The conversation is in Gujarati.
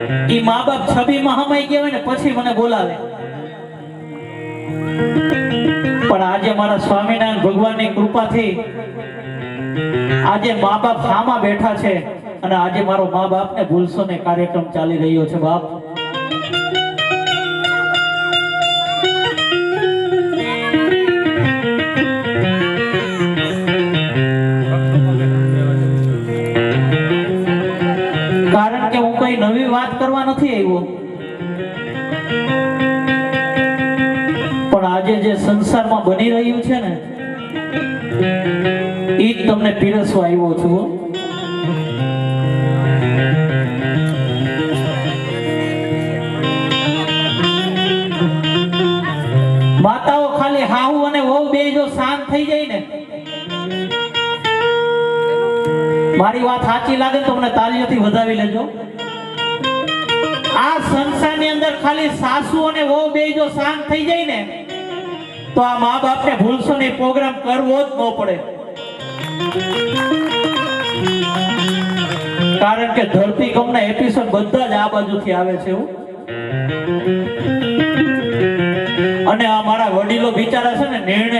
ઈ મા બાપ છબીમાં હમાઈ ગયા હોય ને પછી મને બોલાવે, પણ આજે મારા સ્વામિનારાયણ ભગવાનની કૃપાથી આજે મા બાપ હામાં બેઠા છે અને આજે મારો મા બાપને ભૂલશો ને કાર્યક્રમ ચાલી રહ્યો છે. બાપ કારણ કે હું કઈ નવી વાત કરવા નથી આવ્યો, પણ આજે જે સંસારમાં બની રહ્યું છે ને એ જ તમને પીરસવા આવ્યો છું. માતાઓ ખાલી હાહુ અને વહુ બે જો શાંત થઈ જાય ને, મારી વાત સાચી લાગે તો મને તાળીઓથી વધાવી લેજો. આ સંસારની અંદર ખાલી સાસુ અને વહુ બે જો શાંત થઈ જાય ને તો આ મા બાપને ભૂલશો ને પ્રોગ્રામ કરવો જ ન પડે. કારણ કે ધરતીકંપના એપિસોડ બધા જ આ બાજુથી આવે છે અને આ મારા વડીલો બિચારા છે ને નિર્ણય